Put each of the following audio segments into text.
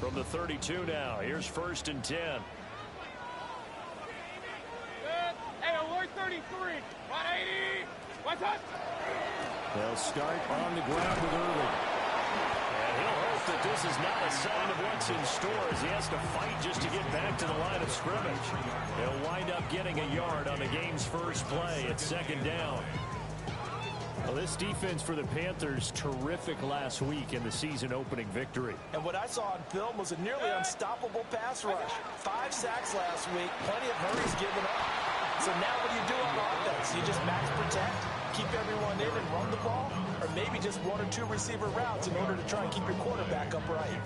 From the 32 now, here's 1st and 10. Hey, alert 33. 180. What's up? They'll start on the ground with Irving. And he'll hope that this is not a sign of what's in store as he has to fight just to get back to the line of scrimmage. He'll wind up getting a yard on the game's first play at 2nd down. Well, this defense for the Panthers, terrific last week in the season-opening victory. And what I saw on film was a nearly unstoppable pass rush. 5 sacks last week, plenty of hurries given up. So now what do you do on offense? You just max protect, keep everyone in and run the ball, or maybe just 1 or 2 receiver routes in order to try and keep your quarterback upright.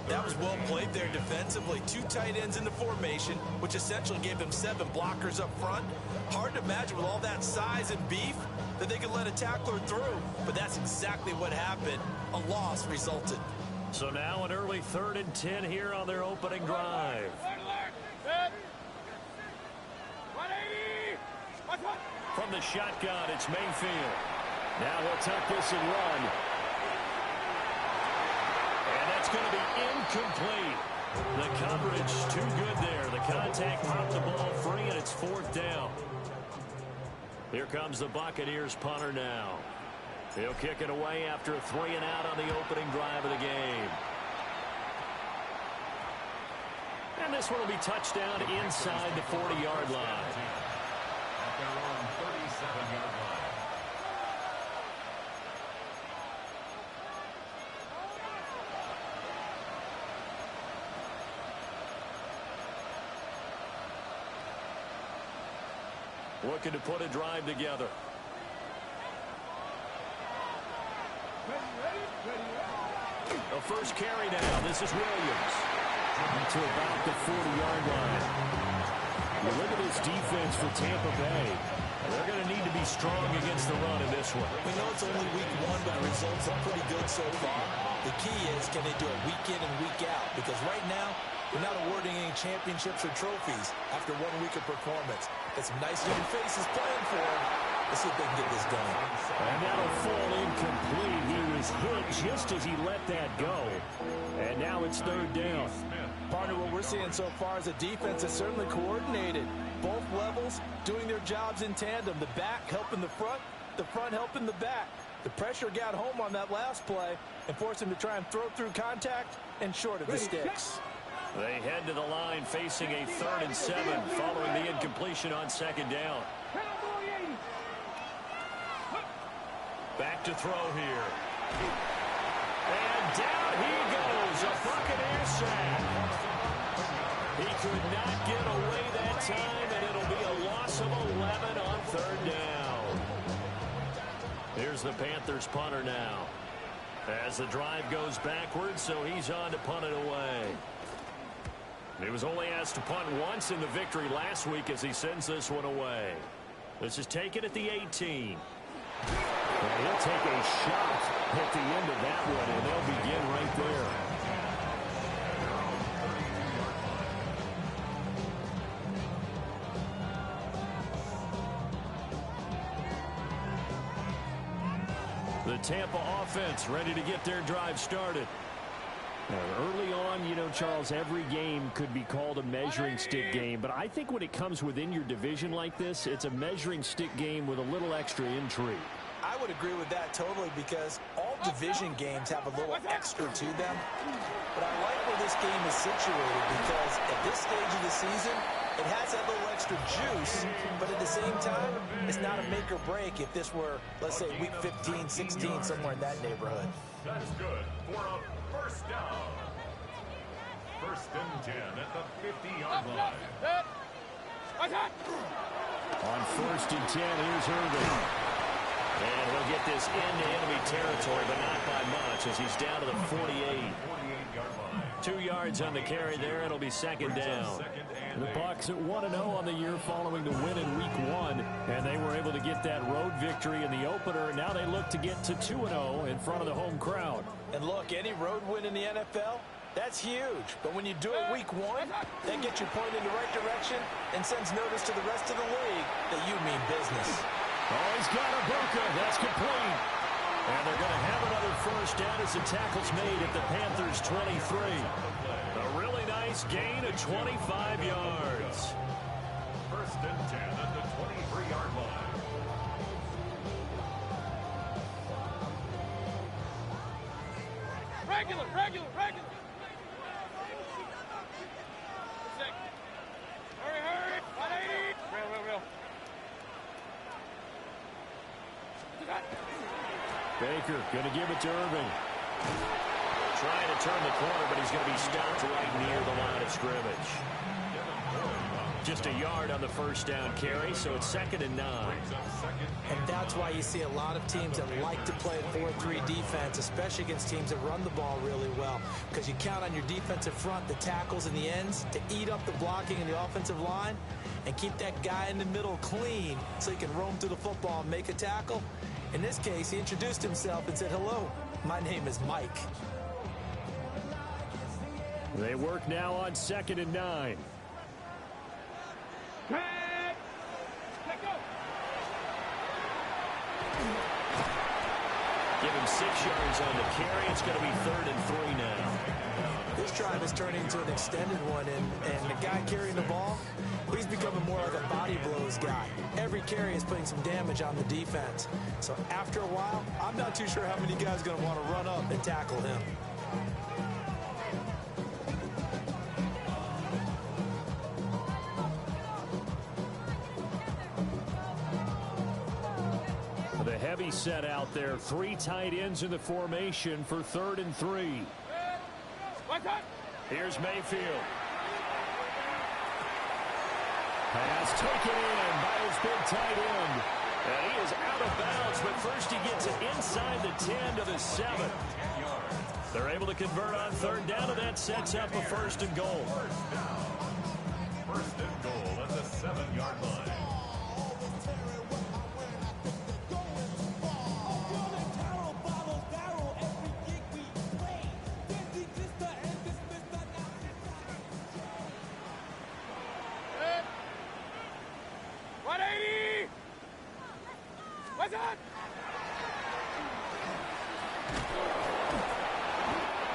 That was well played there defensively. 2 tight ends in the formation, which essentially gave them 7 blockers up front. Hard to imagine with all that size and beef that they could let a tackler through, but that's exactly what happened. A loss resulted. So now an early 3rd and 10 here on their opening drive. From the shotgun, it's Mayfield. Now he'll tuck this and run. And that's going to be incomplete. The coverage too good there. The contact popped the ball free, and it's 4th down. Here comes the Buccaneers punter now. He'll kick it away after a 3-and-out on the opening drive of the game. And this one will be touchdown inside the 40-yard line. At their own 37-yard line. Looking to put a drive together. The first carry now. This is Williams. To about the 40-yard line. You look at this defense for Tampa Bay. They're going to need to be strong against the run in this one. We know it's only week 1, but the results are pretty good so far. The key is, can they do it week in and week out? Because right now, we're not awarding any championships or trophies after 1 week of performance. Got some nice young faces playing for them. Let's see if they can get this done. And that'll fall incomplete. He was hit just as he let that go. And now it's 3rd down. Partner, what we're seeing so far is a defense that's certainly coordinated. Both levels doing their jobs in tandem. The back helping the front helping the back. The pressure got home on that last play and forced him to try and throw through contact and short of the sticks. They head to the line facing a 3rd and 7 following the incompletion on 2nd down. Back to throw here. And down he goes. A Buccaneer sack. He could not get away that time, and it'll be a loss of 11 on 3rd down. Here's the Panthers punter now. As the drive goes backwards, so he's on to punt it away. He was only asked to punt once in the victory last week as he sends this one away. This is taken at the 18. And he'll take a shot at the end of that one, and they'll begin right there. The Tampa offense ready to get their drive started. Now, early on, you know, Charles, every game could be called a measuring stick game. But I think when it comes within your division like this, it's a measuring stick game with a little extra intrigue. I would agree with that totally because all division games have a little extra to them. But I like where this game is situated because at this stage of the season, it has that little extra juice, but at the same time, it's not a make or break if this were, let's say, week 15, 16, somewhere in that neighborhood. That is good for a 1st down. 1st and 10 at the 50-yard line. On 1st and 10, here's Irving. And he'll get this into enemy territory, but not by much as he's down to the 48. 48-yard line. 2 yards on the carry there. It'll be 2nd down. The Bucs at 1-0 on the year following the win in week 1. And they were able to get that road victory in the opener. And now they look to get to 2-0 in front of the home crowd. And look, any road win in the NFL, that's huge. But when you do it week 1, that gets you pointed in the right direction and sends notice to the rest of the league that you mean business. Oh, he's got a Buca. That's complete. And they're going to have another 1st down as the tackle's made at the Panthers' 23. Nice gain of 25 yards. First and 10 at the 23-yard line. Regular. Sick. Hurry. 180. Real. Baker going to give it to Irving. Trying to turn the corner, but he's going to be stopped right near the line of scrimmage. Just a yard on the first down carry, so it's 2nd and 9. And that's why you see a lot of teams that like to play 4-3 defense, especially against teams that run the ball really well, because you count on your defensive front, the tackles and the ends, to eat up the blocking in the offensive line and keep that guy in the middle clean so he can roam through the football and make a tackle. In this case, he introduced himself and said, "Hello, my name is Mike." They work now on 2nd and 9. Give him 6 yards on the carry. It's going to be 3rd and 3 now. This drive is turning into an extended one, and the guy carrying the ball, he's becoming more like a body blows guy. Every carry is putting some damage on the defense. So after a while, I'm not too sure how many guys are going to want to run up and tackle him. The heavy set out there. 3 tight ends in the formation for 3rd and 3. Here's Mayfield. Pass taken in by his big tight end. And he is out of bounds, but first he gets it inside the 10 to the 7. They're able to convert on 3rd down, and that sets up a 1st and goal. First and goal at the 7-yard line.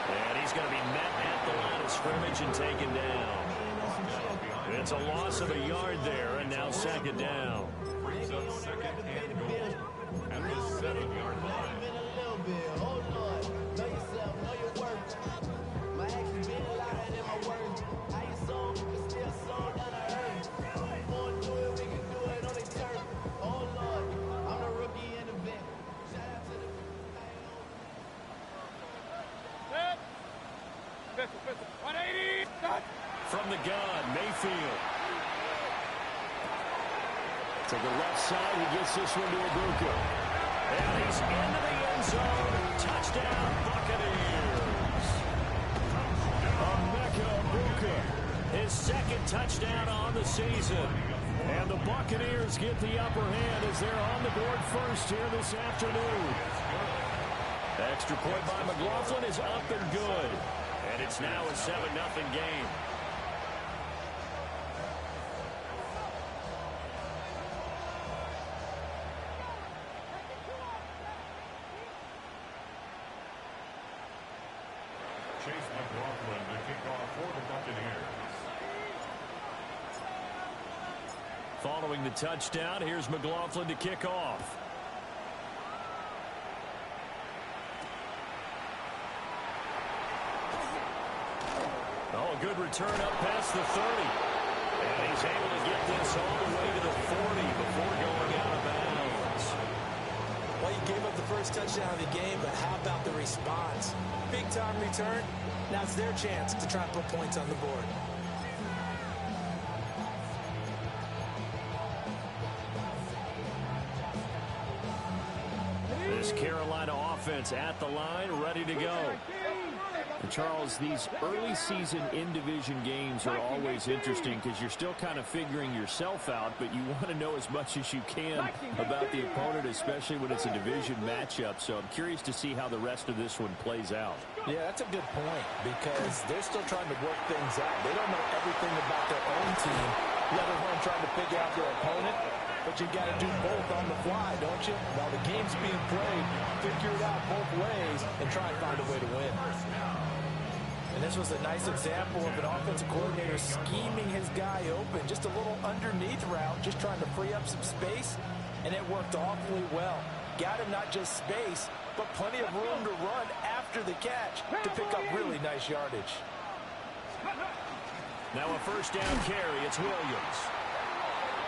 And he's going to be met at the line of scrimmage and taken down. It's a loss of a yard there, and now 2nd down. Brings up 2nd and goal at the 7-yard line. From the gun, Mayfield. To the left side, he gets this one to Ibuka. And he's into the end zone. Touchdown, Buccaneers. Emeka Ibuka, his 2nd touchdown on the season. And the Buccaneers get the upper hand as they're on the board first here this afternoon. Extra point by McLaughlin is up and good. And it's now a 7-0 game. Chase McLaughlin to kick off for the Buccaneers. Following the touchdown, here's McLaughlin to kick off. Oh, a good return up past the 30. And he's able to get this all the way to the 40 before going out of bounds. Well, he gave up the first touchdown of the game, but how about the response? Big time return. Now it's their chance to try and put points on the board. This Carolina offense at the line, ready to go. And Charles, these early season in-division games are always interesting because you're still kind of figuring yourself out, but you want to know as much as you can about the opponent, especially when it's a division matchup. So I'm curious to see how the rest of this one plays out. Yeah, that's a good point because they're still trying to work things out. They don't know everything about their own team, let alone trying to figure out their opponent. But you got to do both on the fly, don't you? While the game's being played, figure it out both ways and try and find a way to win. And This was a nice example of an offensive coordinator scheming his guy open. Just a little underneath route, just trying to free up some space, and it worked awfully well. Got him not just space, but plenty of room to run after the catch to pick up really nice yardage. Now a first down carry. It's Williams.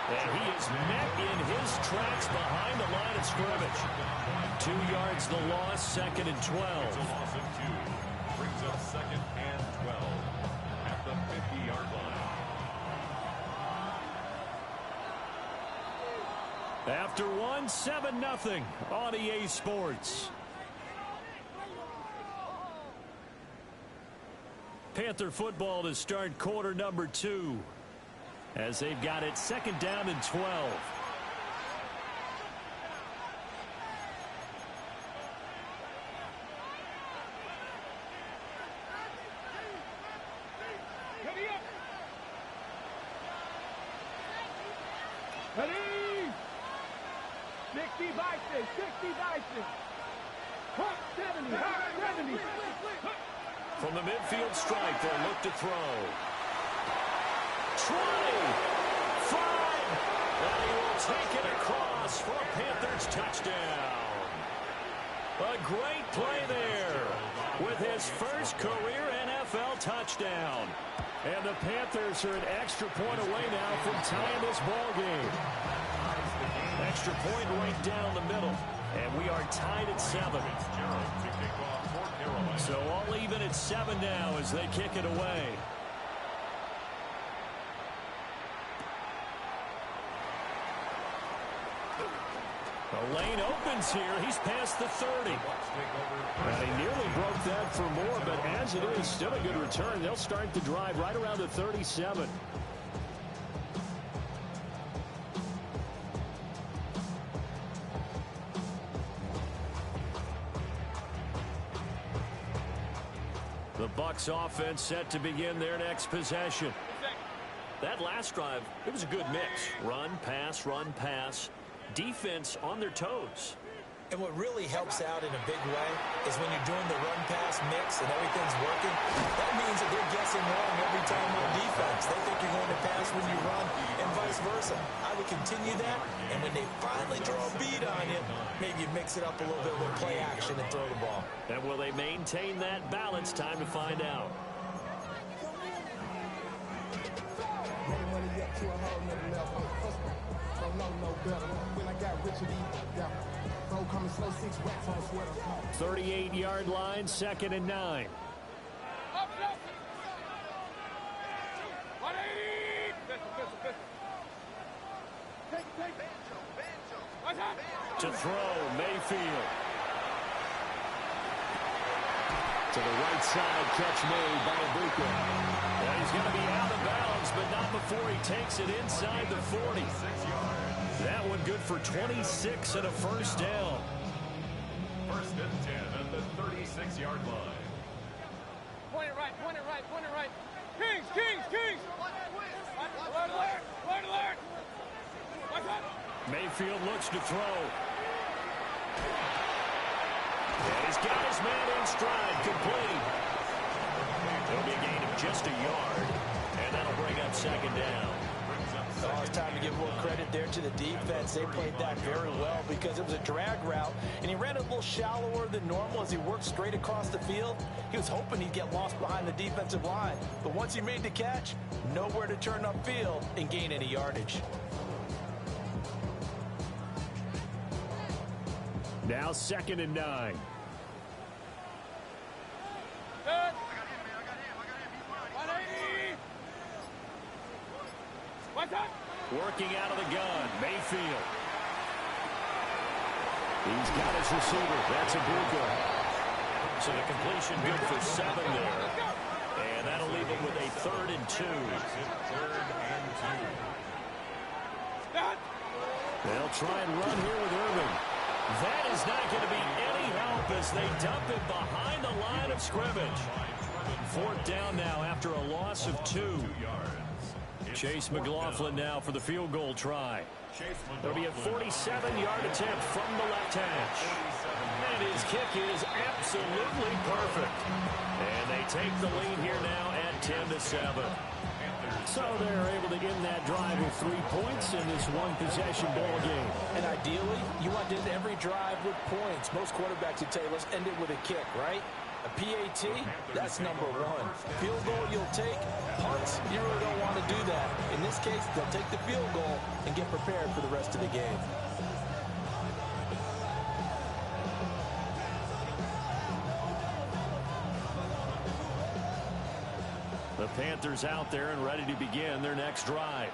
And he is met in his tracks behind the line of scrimmage. 2 yards the loss, 2nd and 12. Loss of 2 brings up 2nd and 12 at the 50-yard line. After one, 7-0 on EA Sports. Panther football to start quarter number 2 as they've got it 2nd down and 12. Ready? 60 vices, 60 vices. Hot 70, hot 70. From the midfield stripe, they'll look to throw. 20, 5, and he will take it across for a Panthers touchdown. A great play there with his first career NFL touchdown. And the Panthers are an extra point away now from tying this ball game. Extra point right down the middle. And we are tied at 7. So all even at 7 now as they kick it away. The lane opens here. He's past the 30. And he nearly broke that for more, but as it is, still a good return. They'll start the drive right around the 37. The Bucs offense set to begin their next possession. That last drive, it was a good mix. Run, pass. Defense on their toes. And what really helps out in a big way is when you're doing the run-pass mix and everything's working, that means that they're guessing wrong every time on defense. They think you're going to pass when you run and vice versa. I would continue that, and when they finally draw a beat on you, maybe you mix it up a little bit with play action and throw the ball. And will they maintain that balance? Time to find out. No better. When I got rich, 38-yard line, 2nd and 9. To throw, Mayfield. To the right side, catch made by Bucs. And he's going to be out of bounds, but not before he takes it inside the 40. That one good for 26 and a first down. 1st and 10 at the 36-yard line. Point it right, point it right, point it right. Kings! Alert! What's up? Mayfield looks to throw. And he's got his man in stride, complete. It'll be a gain of just a yard, and that'll bring up 2nd down. Oh, it's time to give more credit there to the defense. They played that very well because it was a drag route, and he ran a little shallower than normal as he worked straight across the field. He was hoping he'd get lost behind the defensive line, but once he made the catch, nowhere to turn upfield and gain any yardage. Now 2nd and 9. Working out of the gun, Mayfield. He's got his receiver. That's a Bucs. So the completion good for 7 there. And that'll leave him with a 3rd and 2. They'll try and run here with Irving. That is not going to be any help as they dump it behind the line of scrimmage. 4th down now after a loss of 2. Chase McLaughlin now for the field goal try. It'll be a 47-yard attempt from the left hash. And his kick is absolutely perfect. And they take the lead here now at 10-7. So they're able to end that drive with 3 points in this one-possession ball game. And ideally, you want to end every drive with points. Most quarterbacks would tell you, let's end it with a kick, right? A PAT, that's number one. Field goal you'll take. Punts, you really don't want to do that. In this case, they'll take the field goal and get prepared for the rest of the game. The Panthers out there and ready to begin their next drive.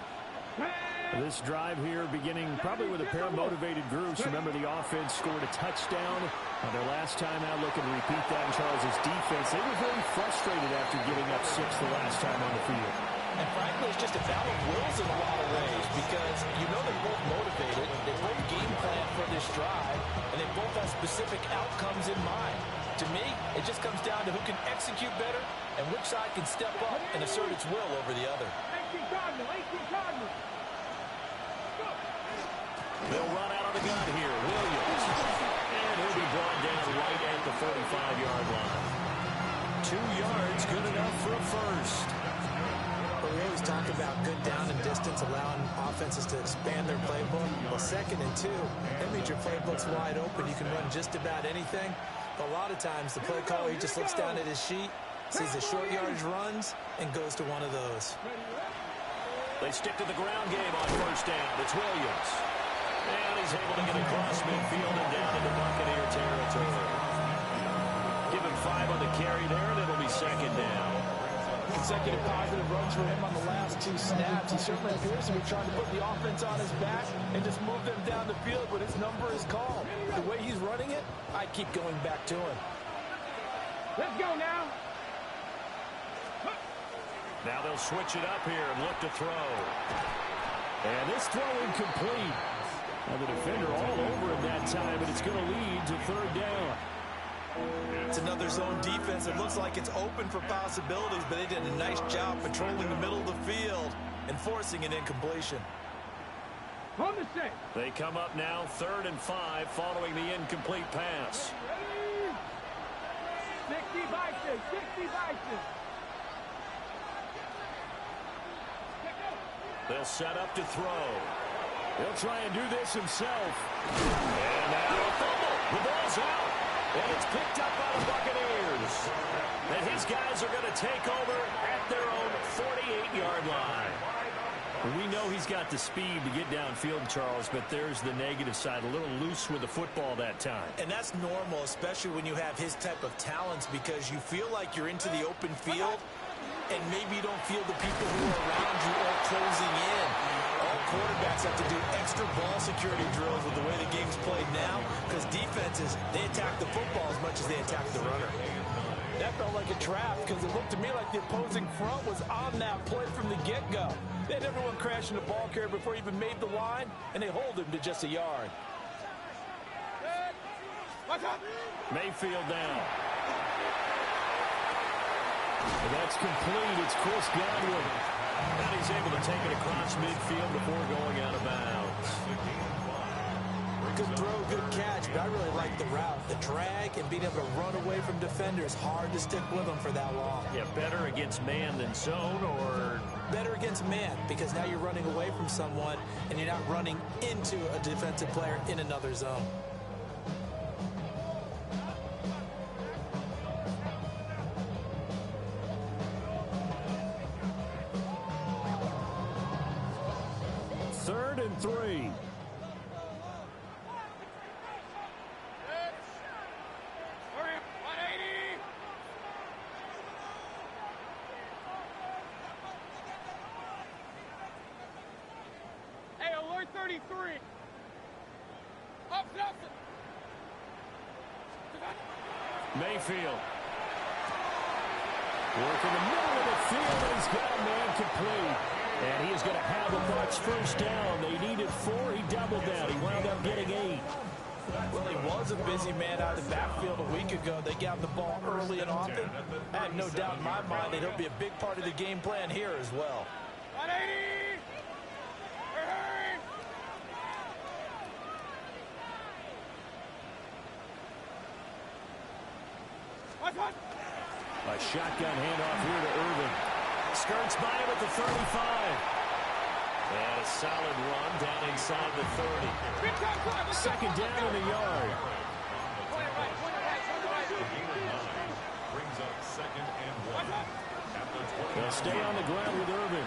This drive here beginning probably with a pair of motivated groups. Remember, the offense scored a touchdown on their last time out. Looking to repeat that in Charles' defense. They were very frustrated after giving up 6 the last time on the field. And frankly, it's just a battle of wills in a lot of ways because you know they're both motivated. They both game plan for this drive, and they both have specific outcomes in mind. To me, it just comes down to who can execute better and which side can step up and assert its will over the other. 18 Cardinal, 18 Cardinal. They'll run out of the gun here. Williams. And he'll be brought down right at the 45-yard line. 2 yards, good enough for a first. But we always talk about good down and distance, allowing offenses to expand their playbook. Well, 2nd and 2, that means your playbook's wide open. You can run just about anything. But a lot of times, the play caller, he just looks down at his sheet, sees the short yardage runs, and goes to one of those. They stick to the ground game on first down. It's Williams. And he's able to get across midfield and down into Buccaneer territory. Give him 5 on the carry there, and it'll be 2nd down. Consecutive positive runs for him on the last 2 snaps. He certainly appears to be trying to put the offense on his back and just move them down the field, but his number is called. The way he's running it, I keep going back to him. Let's go now. Now they'll switch it up here and look to throw. And this throw incomplete. Now the defender all over him that time, but it's going to lead to 3rd down. It's another zone defense. It looks like it's open for possibilities, but they did a nice job patrolling the middle of the field and forcing an incompletion. On the set. They come up now 3rd and 5 following the incomplete pass. 60 Bison, 60 Bison. They'll set up to throw. He'll try and do this himself. And now a fumble. The ball's out. And it's picked up by the Buccaneers. And his guys are going to take over at their own 48-yard line. We know he's got the speed to get downfield, Charles, but there's the negative side. A little loose with the football that time. And that's normal, especially when you have his type of talents, because you feel like you're into the open field, and maybe you don't feel the people who are around you are closing in. All quarterbacks have to do extra ball security drills with the way the game's played now, because defenses, they attack the football as much as they attack the runner. That felt like a trap, because it looked to me like the opposing front was on that play from the get-go. They had everyone crashing the ball carrier before he even made the line, and they hold him to just a yard. Mayfield down. And that's complete. It's Chris Godwin. And he's able to take it across midfield before going out of bounds. Good throw, good catch, but I really like the route. The drag and being able to run away from defenders, hard to stick with them for that long. Yeah, better against man than zone, or better against man, because now you're running away from someone and you're not running into a defensive player in another zone. Third and 3. Hey, alert 33. Up, Nelson. Mayfield. Work in the middle of the field, and he's got a man complete. And he is going to have a Bucs first down. They needed 4. He doubled down. He wound up getting 8. Well, he was a busy man out of the backfield a week ago. They got the ball early and often. I have no doubt in my mind that he'll be a big part of the game plan here as well. 180. Hurry. Watch. A shotgun handoff here to Irvin. Skirts by him at the 35. And a solid run down inside the 30. Second down in the yard. Brings up 2nd and 1. They'll stay on the ground with Irvin.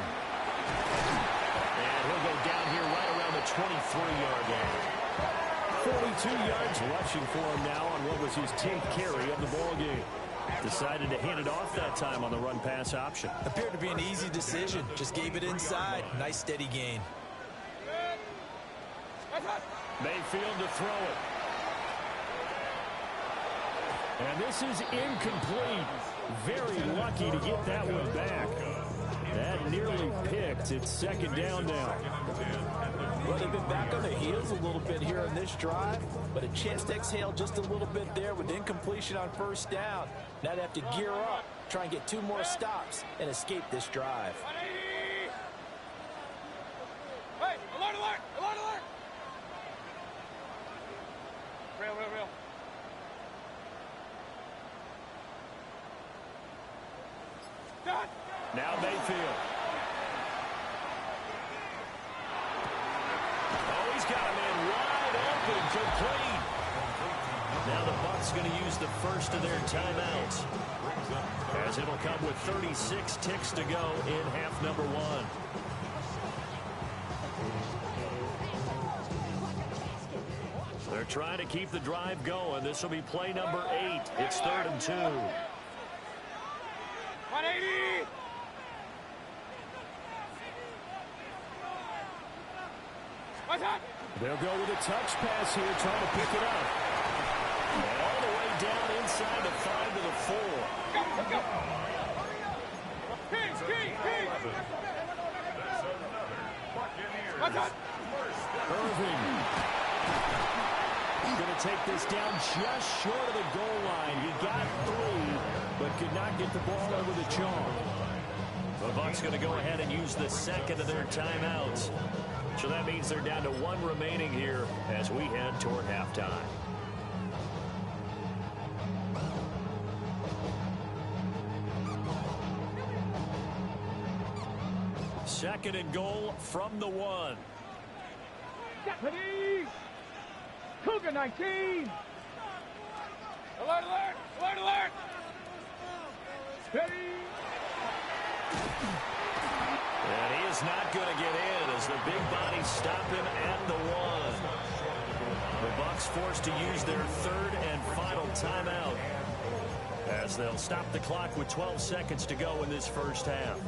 And he'll go down here right around the 23-yard line. 42 yards rushing for him now on what was his 10th carry of the ball game. Decided to hand it off that time on the run-pass option. Appeared to be an easy decision. Just gave it inside. Nice steady gain. Mayfield to throw it. And this is incomplete. Very lucky to get that one back. That nearly picked. It's second down now. Well, they've been back on their heels a little bit here on this drive, but a chance to exhale just a little bit there with incompletion on first down. Now they have to gear up, try and get 2 more stops, and escape this drive. Hey, alert, alert, alert, alert. Real. Done. Now Mayfield. Oh, he's got a man wide open, complete. Now the Bucs going to use the first of their timeouts, as it'll come with 36 ticks to go in half number 1. They're trying to keep the drive going. This will be play number 8. It's 3rd and 2. 180. What's up? They'll go with a touch pass here, trying to pick it up. All the way down inside the 5 to the 4. Go. Key. What's up? Irving. Going to take this down just short of the goal line. He got 3, but could not get the ball over the chalk. The Bucs going to go ahead and use the second of their timeouts. So that means they're down to 1 remaining here as we head toward halftime. Second and goal from the 1. Japanese. Cougar 19. Alert. Steady. And he is not going to get in as the big bodies stop him at the 1. The Bucs forced to use their 3rd and final timeout as they'll stop the clock with 12 seconds to go in this first half.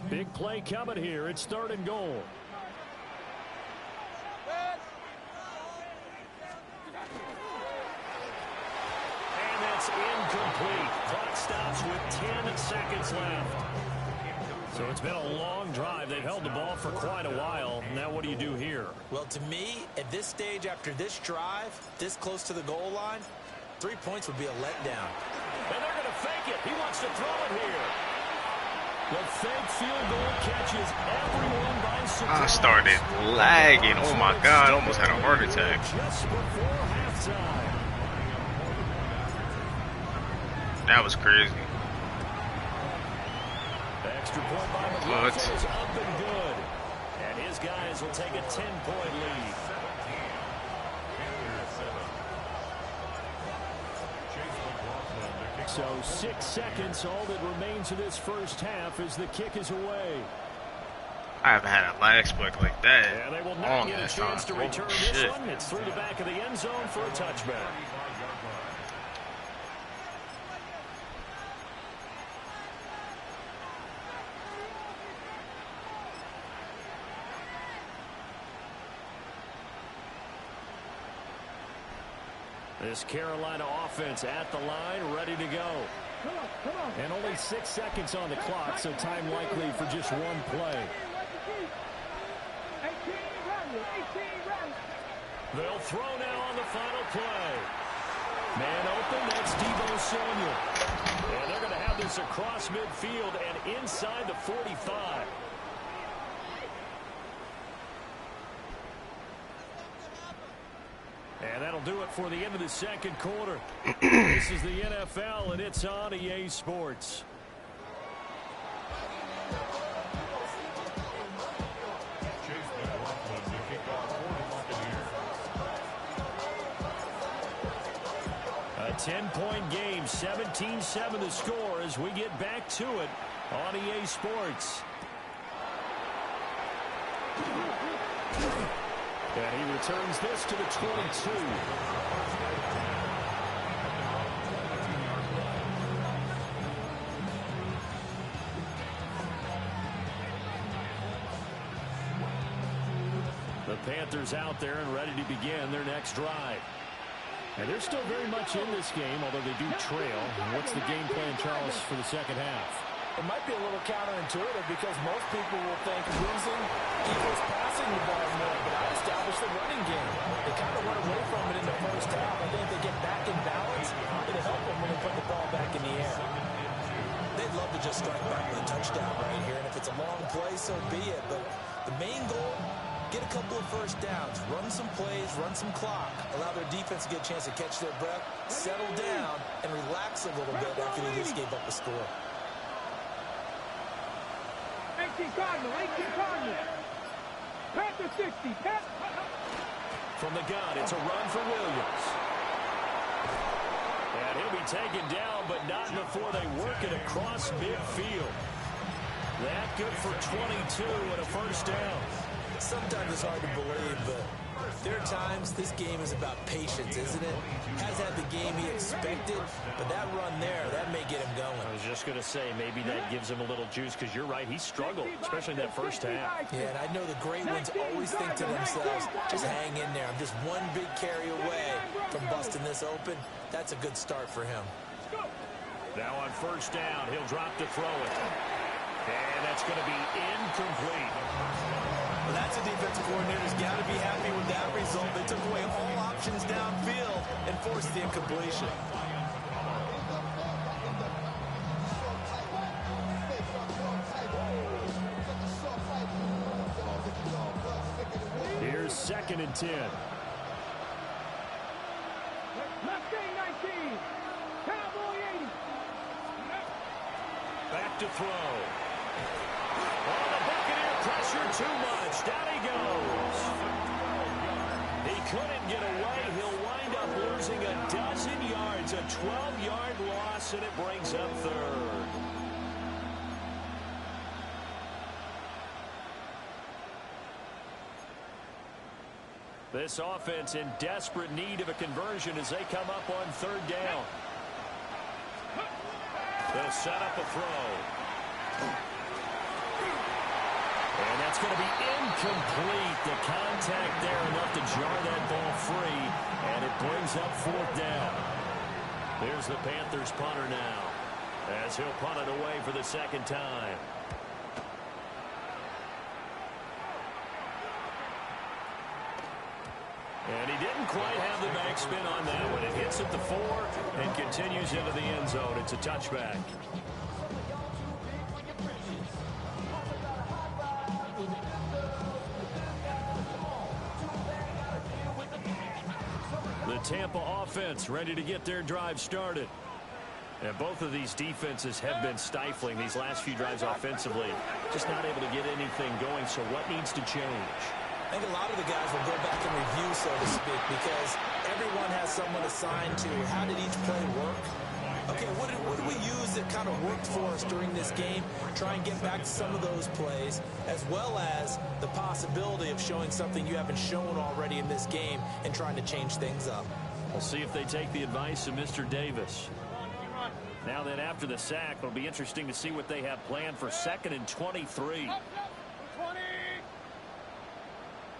Big play coming here. It's 3rd and goal. And that's incomplete. Clock stops with 10 seconds left. So it's been a long drive. They've held the ball for quite a while. Now what do you do here? Well, to me, at this stage after this drive, this close to the goal line, 3 points would be a letdown. And they're going to fake it. He wants to throw it here. The fake field goal catches everyone by surprise. I started lagging. Oh my God, I almost had a heart attack. Just before halftime. That was crazy. Extra point by McLaughlin is up and good. And his guys will take a 10-point lead. So 6 seconds, all that remains of this first half as the kick is away. I haven't had a lag spike like that. And they will not Long get a this chance to time. return Holy this shit. one. It's through the back of the end zone for a touchback. This Carolina offense at the line, ready to go. Come on. And only 6 seconds on the clock, so time likely for just one play. They'll throw now on the final play. Man open, that's Deebo Samuel. And they're going to have this across midfield and inside the 45. And that'll do it for the end of the second quarter. This is the NFL, and it's on EA Sports. A 10-point game, 17-7 the score as we get back to it on EA Sports. And he returns this to the 22. The Panthers out there and ready to begin their next drive. And they're still very much in this game, although they do trail. What's the game plan, Charles, for the second half? It might be a little counterintuitive because most people will think losing equals passing the ball more, but I established the running game. They kind of went away from it in the first half. I think if they get back in balance, it'll help them when they put the ball back in the air. They'd love to just strike back with a touchdown right here, and if it's a long play, so be it. But the main goal, get a couple of first downs, run some plays, run some clock, allow their defense to get a chance to catch their breath, settle down, and relax a little bit after they just gave up a score. 18 Cardinal. Panther 60. From the gun, it's a run for Williams. And he'll be taken down, but not before they work it across midfield. That good for 22 and a first down. Sometimes it's hard to believe, but there are times this game is about patience, isn't it? Has had the game he expected, but that run there, that may get him going. I was just going to say, maybe that gives him a little juice, because you're right, he struggled, especially in that first half. Yeah, and I know the great ones always think to themselves, just hang in there. I'm just one big carry away from busting this open. That's a good start for him. Now on first down, he'll drop to throw it. And that's going to be incomplete. Well, that's a defensive coordinator's got to be happy with that result. They took away all options downfield and forced the incompletion. Here's 2nd and 10. Mustang 19. Cowboy 80. Back to throw. Oh, the Buccaneer pressure too much. Down he goes. He couldn't get away. He'll wind up losing a dozen yards. A 12-yard loss, and it brings up 3rd. This offense in desperate need of a conversion as they come up on 3rd down. They'll set up a throw. And that's going to be incomplete. The contact there enough to jar that ball free. And it brings up 4th down. There's the Panthers punter now, as he'll punt it away for the 2nd time. And he didn't quite have the backspin on that one. It hits at the 4 and continues into the end zone. It's a touchback. The Tampa offense ready to get their drive started. And both of these defenses have been stifling these last few drives offensively. Just not able to get anything going. So what needs to change? I think a lot of the guys will go back and review, so to speak, because everyone has someone assigned to how did each play work. Okay, what did we use that kind of worked for us during this game? Try and get back to some of those plays, as well as the possibility of showing something you haven't shown already in this game and trying to change things up. We'll see if they take the advice of Mr. Davis. Now then, after the sack, it'll be interesting to see what they have planned for 2nd and 23. 20.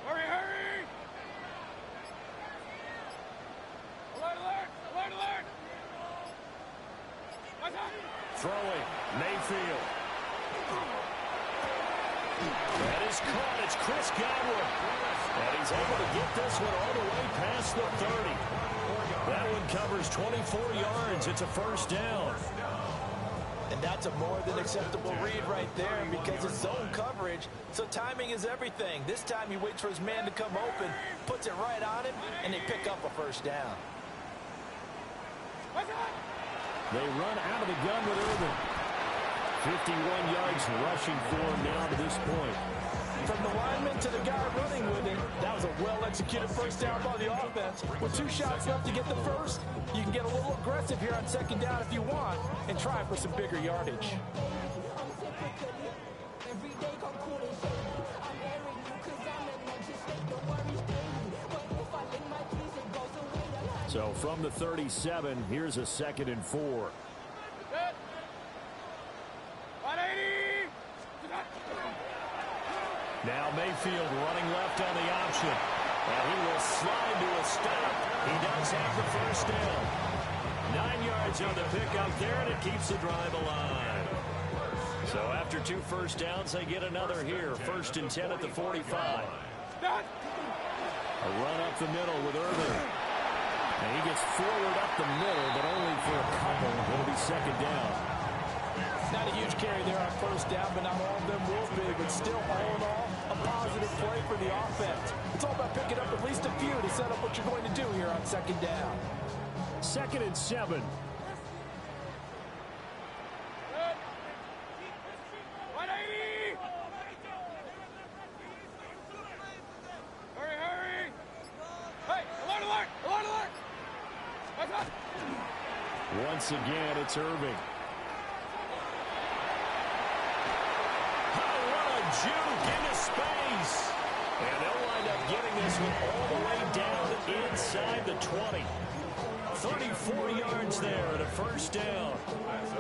Hurry. Alert. Throwing, Mayfield. That is caught. It's Chris Godwin. And he's able to get this one all the way past the 30. That one covers 24 yards. It's a first down. And that's a more than acceptable read right there because it's zone coverage, so timing is everything. This time he waits for his man to come open, puts it right on him, and they pick up a first down. They run out of the gun with Irvin. 51 yards rushing for him now to this point. From the lineman to the guy running with it, that was a well-executed first down by the offense. With 2 shots left to get the first, you can get a little aggressive here on second down if you want and try for some bigger yardage. So from the 37, here's a 2nd and 4. Now Mayfield running left on the option. And he will slide to a stop. He does have the first down. 9 yards on the pickup there, and it keeps the drive alive. So after 2 first downs, they get another here. 1st and 10 at the 45. A run up the middle with Irvin. And he gets forward up the middle, but only for a couple. It'll be 2nd down. Not a huge carry there on first down, but not all of them will be. But still, all in all, a positive play for the offense. It's all about picking up at least a few to set up what you're going to do here on second down. 2nd and 7. Once again, it's Irving. Juke into space. And they'll wind up getting this one all the way down inside the 20. 34 yards there and a first down.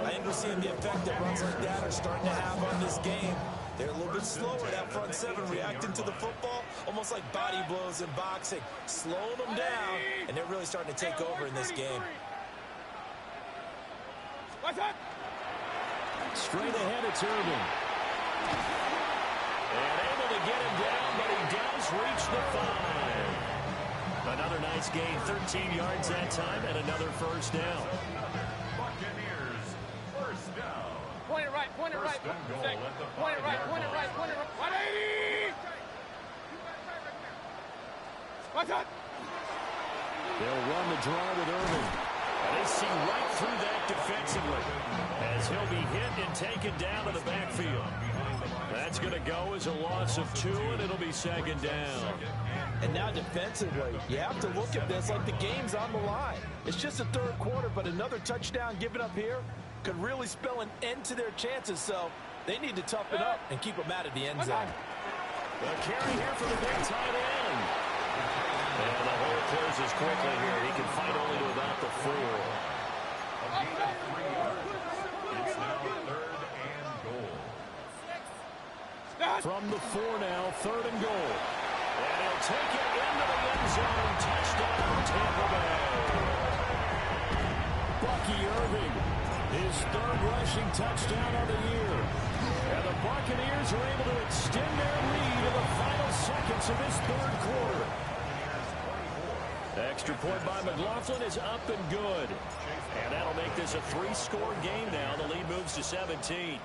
I think we're seeing the effect that runs like that are starting to have on this game. They're a little bit slower, that front 7, reacting to the football, almost like body blows in boxing, slowing them down, and they're really starting to take over in this game. Straight ahead, it's Irving. And able to get him down, but he does reach the 5. Another nice gain, 13 yards that time, and another first down. Buccaneers, first down. Point it right, point it right. First and goal at the Point it right, point it right, point it right. 180! What's up? They'll run the draw with Irving. And they see right through that defensively as he'll be hit and taken down to the backfield. That's going to go as a loss of 2, and it'll be 2nd down. And now defensively, you have to look at this like the game's on the line. It's just the 3rd quarter, but another touchdown given up here could really spell an end to their chances. So they need to toughen up and keep them out of the end zone. A carry here for the big tight end. And the hole closes quickly here. He can fight only to about the 4. It's now 3rd and goal. From the 4 now, 3rd and goal. And he'll take it into the end zone. Touchdown, Tampa Bay. Bucky Irving, his 3rd rushing touchdown of the year. And the Buccaneers are able to extend their lead in the final seconds of this 3rd quarter. Extra point by McLaughlin is up and good. And that'll make this a 3-score game now. The lead moves to 17.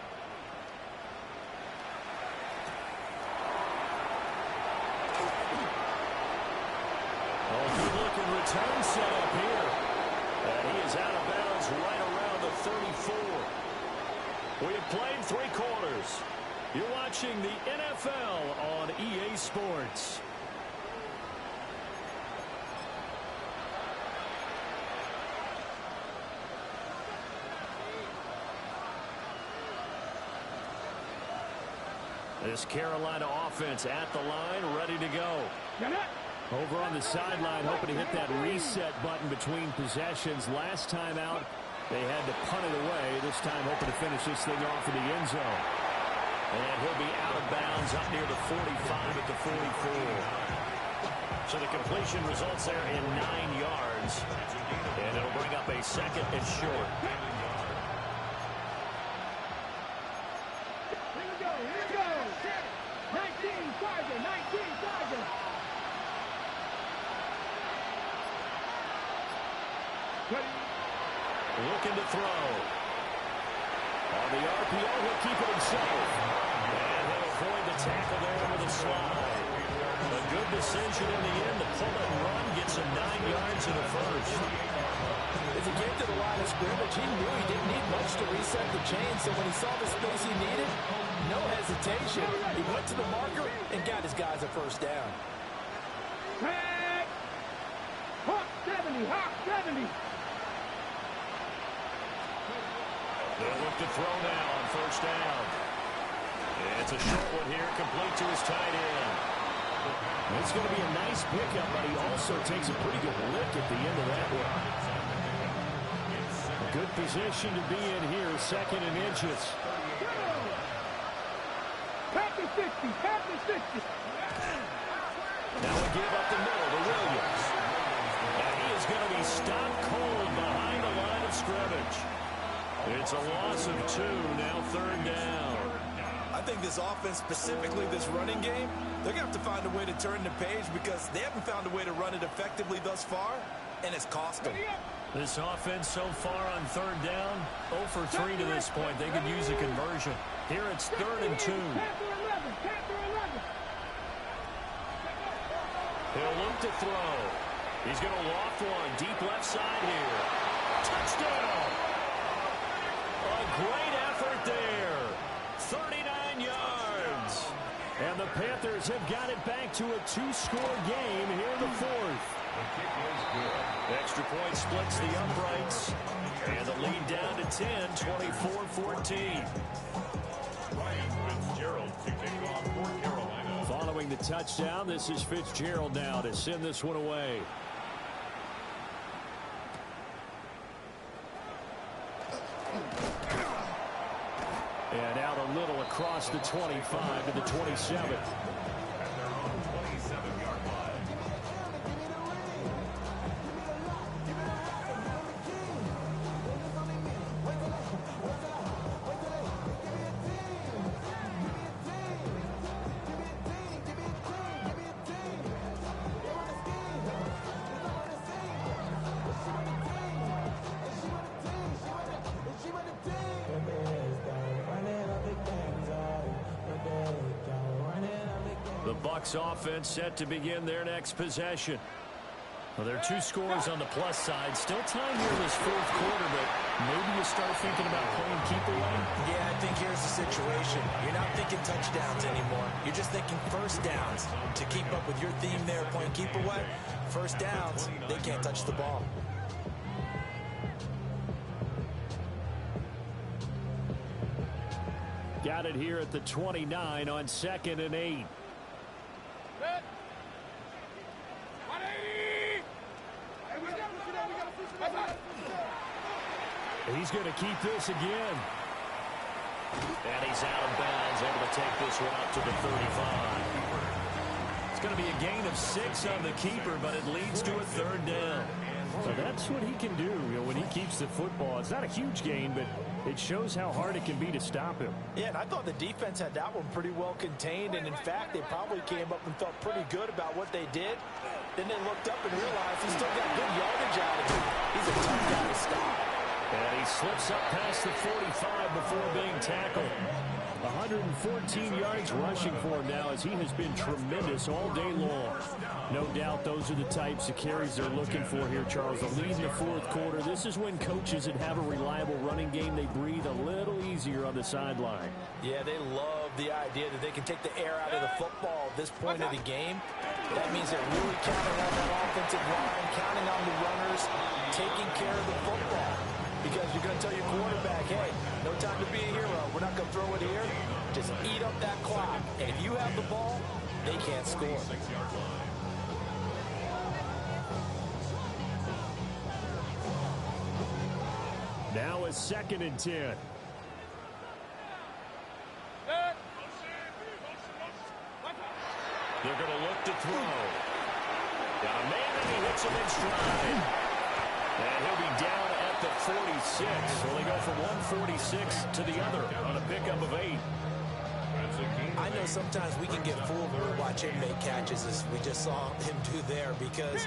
Good-looking return set up here. And he is out of bounds right around the 34. We have played 3 quarters. You're watching the NFL on EA Sports. This Carolina offense at the line, ready to go. Over on the sideline, hoping to hit that reset button between possessions. Last time out, they had to punt it away. This time, hoping to finish this thing off in the end zone. And he'll be out of bounds up near the 45 at the 44. So the completion results there in 9 yards. And it'll bring up a 2nd and short. Here we go, here we go. 19 Tiger, 19 Tiger. Looking to throw. On the RPO, he'll keep it himself. And he'll avoid the tackle there with a slide. A good decision in the end to pull and run, gets him 9 yards in the first. As he came to the line of scrimmage, he knew he didn't need much to reset the chain, so when he saw the space he needed, no hesitation. He went to the marker and got his guys a first down. Tag! Hawk 70, Hawk 70. They'll look to throw now on first down. It's a short one here, complete to his tight end. It's going to be a nice pickup, but he also takes a pretty good lick at the end of that one. A good position to be in here, 2nd and inches. Captain 60, Captain 60. Now we give up the middle to Williams. And he is going to be stopped cold behind the line of scrimmage. It's a loss of 2, now 3rd down. I think this offense, specifically this running game, they're going to have to find a way to turn the page because they haven't found a way to run it effectively thus far, and it's cost them. This offense so far on 3rd down, 0 for 3 to this point. They could use a conversion. Here it's 3rd and 2. He'll look to throw. He's going to loft one deep left side here. Touchdown! A great effort there. 39 yards. And the Panthers have got it back to a 2-score game here in the 4th. Extra point splits the uprights. And the lead down to 10, 24-14. Following the touchdown, this is Fitzgerald now to send this one away. And out a little across the 25 to the 27. The Bucs offense set to begin their next possession. Well, there are 2 scores on the plus side. Still time here in this 4th quarter, but maybe you start thinking about playing keep away? Yeah, I think here's the situation. You're not thinking touchdowns anymore. You're just thinking first downs. To keep up with your theme there, playing keep away, first downs, they can't touch the ball. Got it here at the 29 on 2nd and 8. He's going to keep this again. And he's out of bounds, able to take this one out to the 35. It's going to be a gain of 6 on the keeper, but it leads to a 3rd down. So that's what he can do, when he keeps the football. It's not a huge gain, but it shows how hard it can be to stop him. Yeah, and I thought the defense had that one pretty well contained, and in fact, they probably came up and felt pretty good about what they did. Then they looked up and realized he's still got good yardage out of him. He's a tough guy to stop. And he slips up past the 45 before being tackled. 114 yards rushing for him now as he has been tremendous all day long. No doubt those are the types of carries they're looking for here, Charles. The lead in the 4th quarter. This is when coaches that have a reliable running game, they breathe a little easier on the sideline. Yeah, they love the idea that they can take the air out of the football at this point of the game. That means they're really counting on that offensive line, counting on the runners, taking care of the football. Because you're going to tell your quarterback, hey, no time to be a hero. We're not going to throw it here. Just eat up that clock. And if you have the ball, they can't score. Now a 2nd and 10. They're going to look to throw. Got a man and he hits him in stride. And he'll be down at the 46. So they go from 146 to the other on a pickup of 8. I know know sometimes we can get fooled when we watch him make catches, as we just saw him do there, because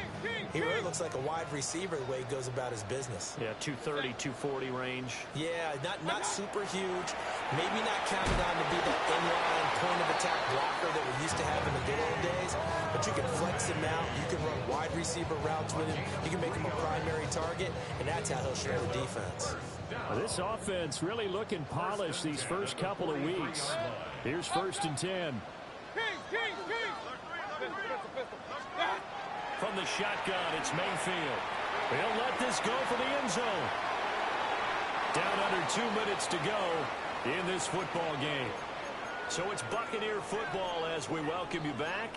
he really looks like a wide receiver the way he goes about his business. Yeah, 230, 240 range. Yeah, not super huge. Maybe not counted on to be that inline point-of-attack blocker that we used to have in the good old days, but you can flex him out. You can run wide receiver routes with him. You can make him a primary target, and that's how he'll shred the defense. Well, this offense really looking polished these first couple of weeks. Here's 1st and 10. From the shotgun, it's Mayfield. He'll let this go for the end zone. Down under 2 minutes to go in this football game. So it's Buccaneer football as we welcome you back.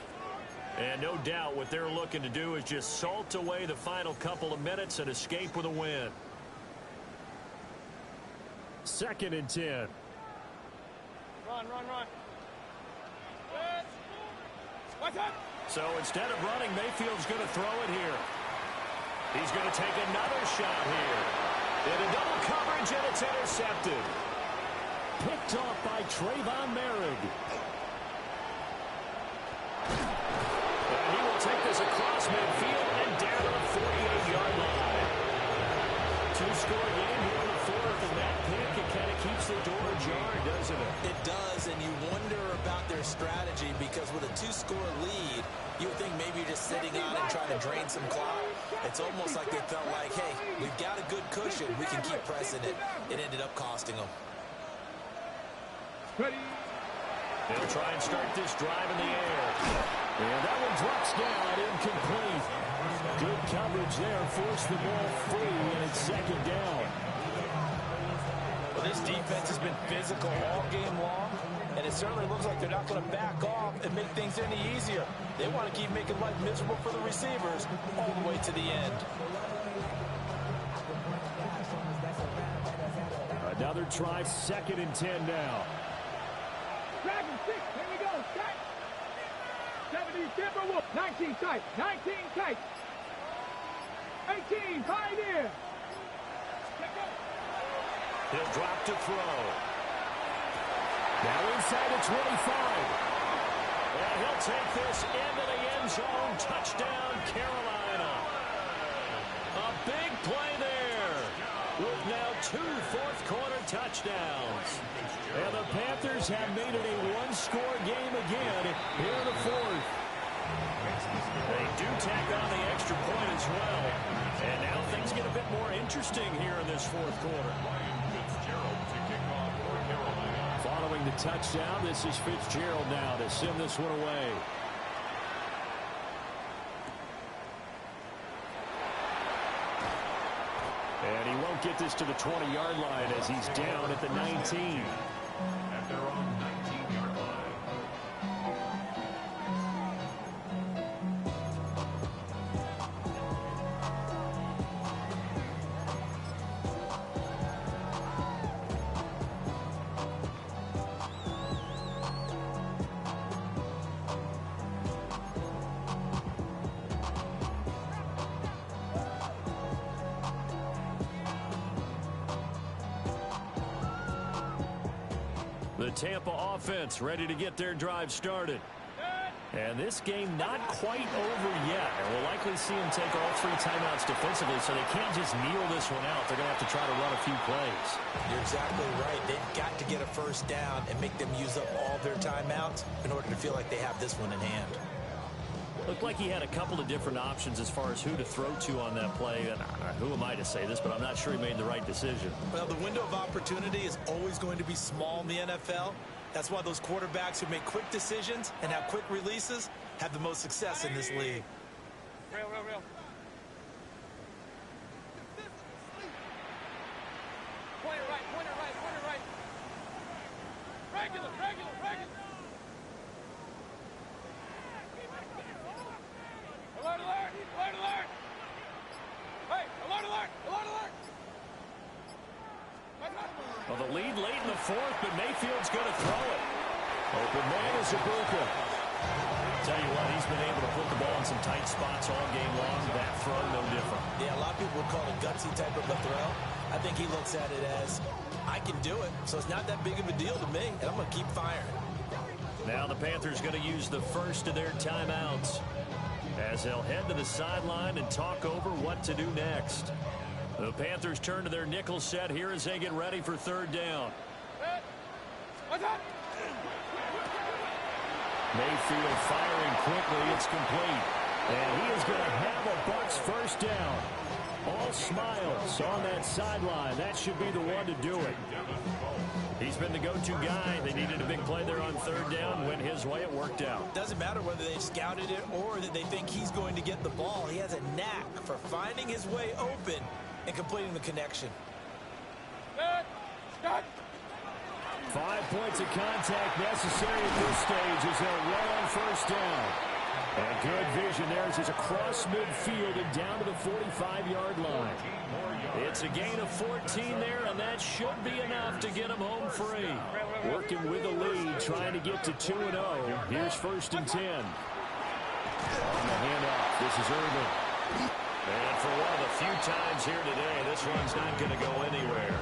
And no doubt what they're looking to do is just salt away the final couple of minutes and escape with a win. 2nd and 10. Run. So instead of running, Mayfield's going to throw it here. He's going to take another shot here. In a double coverage, and it's intercepted. Picked off by Trayvon Merritt. And he will take this across midfield and down on the 48-yard line. 2-score game here in the 4th, and that pick, it kind of keeps the door ajar, doesn't it? It does, and you wonder about their strategy, because with a 2-score lead, you would think maybe you're just sitting on and trying to drain some clock. It's almost like they felt like, hey, we've got a good cushion. We can keep pressing it. It ended up costing them. They'll try and start this drive in the air. And that one drops down, incomplete. Good coverage there, forced the ball free, and it's 2nd down. Well, this defense has been physical all game long, and it certainly looks like they're not going to back off and make things any easier. They want to keep making life miserable for the receivers all the way to the end. Another try, 2nd and 10 now. Dragon 6, here we go, tight. 70, Timberwolf, 19 tight, 19 tight. 18, Pioneer. He'll drop to throw. Now inside the 25. And he'll take this into the end zone. Touchdown, Carolina. A big play there. With now 2 fourth-quarter touchdowns. And the Panthers have made it a 1-score game again here in the 4th. They do tack on the extra point as well. And now things get a bit more interesting here in this 4th quarter. Following the touchdown, this is Fitzgerald now to send this one away. And he won't get this to the 20-yard line as he's down at the 19. At their own 19-yard line. The Tampa offense ready to get their drive started. And this game not quite over yet. And we'll likely see them take all 3 timeouts defensively, so they can't just kneel this one out. They're going to have to try to run a few plays. You're exactly right. They've got to get a first down and make them use up all their timeouts in order to feel like they have this one in hand. Looked like he had a couple of different options as far as who to throw to on that play. And who am I to say this, but I'm not sure he made the right decision. Well, the window of opportunity is always going to be small in the NFL. That's why those quarterbacks who make quick decisions and have quick releases have the most success in this league. Real. Pointer right. Regular. Alert. Hey, alert. Well, the lead late in the 4th, but Mayfield's going to throw it. Open man is Ibuka. Tell you what, he's been able to put the ball in some tight spots all game long. That throw, no different. Yeah, a lot of people would call it a gutsy type of a throw. I think he looks at it as, I can do it, so it's not that big of a deal to me, and I'm going to keep firing. Now the Panthers going to use the first of their timeouts as they'll head to the sideline and talk over what to do next. The Panthers turn to their nickel set here as they get ready for third down. Mayfield firing quickly. It's complete. And he is going to have a Bucs first down. All smiles on that sideline. That should be the one to do it. He's been the go-to guy. They needed a big play there on third down. Went his way. It worked out. Doesn't matter whether they've scouted it or that they think he's going to get the ball. He has a knack for finding his way open and completing the connection. 5 points of contact necessary at this stage as they'll run on first down. And good vision there as he's across midfield and down to the 45-yard line. It's a gain of 14 there, and that should be enough to get him home free. Working with the lead, trying to get to 2-0. Here's first and 10. On the handoff, this is Irvin. And for one of the few times here today, this one's not going to go anywhere.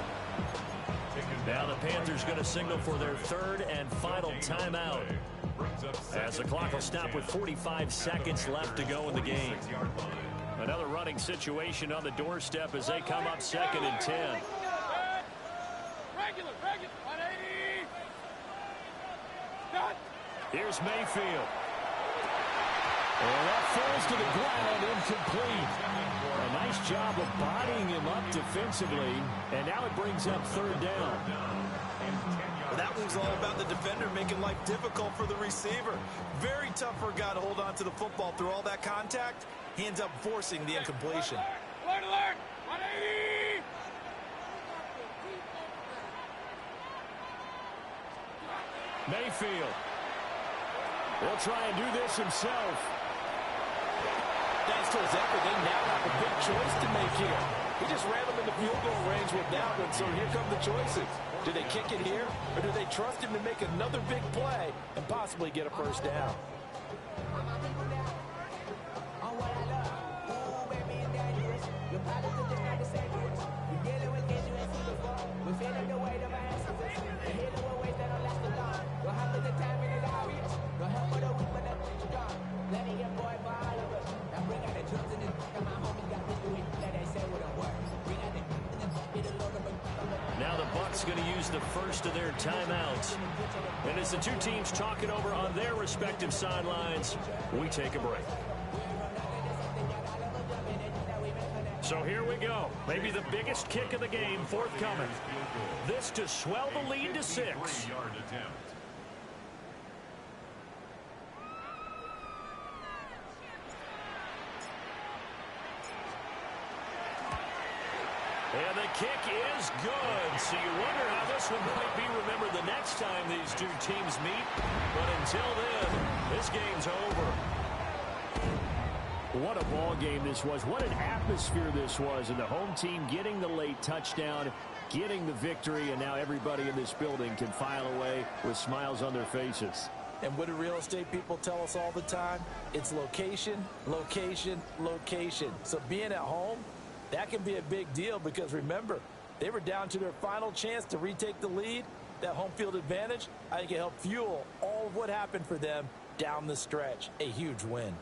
Now the Panthers going to signal for their third and final timeout, as the clock will stop with 45 seconds left to go in the game. Another running situation on the doorstep as they come up second and 10. Regular, 180. Here's Mayfield. And that falls to the ground, incomplete. A nice job of bodying him up defensively, and now it brings up third down. Well, that one's all about the defender making life difficult for the receiver. Very tough for a guy to hold on to the football through all that contact. He ends up forcing the incompletion. Alert, 180. Mayfield will try and do this himself. Thanks to his effort, they now have a big choice to make here. He just ran them in the field goal range with that one, so here come the choices. Do they kick it here, or do they trust him to make another big play and possibly get a first down? Now the Bucs going to use the first of their timeouts. And as the two teams talk it over on their respective sidelines, we take a break. So here we go. Maybe the biggest kick of the game forthcoming. This to swell the lead to 6. And the kick is good. So you wonder how this one might be remembered the next time these two teams meet. But until then, this game's over. What a ball game this was. What an atmosphere this was. And the home team getting the late touchdown, getting the victory, and now everybody in this building can file away with smiles on their faces. And what do real estate people tell us all the time? It's location, location, location. So being at home, that can be a big deal because, remember, they were down to their final chance to retake the lead. That home field advantage, I think it helped fuel all of what happened for them down the stretch. A huge win.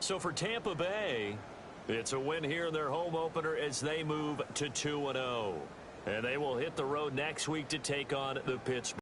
So for Tampa Bay, it's a win here in their home opener as they move to 2-0. And they will hit the road next week to take on the Pittsburgh.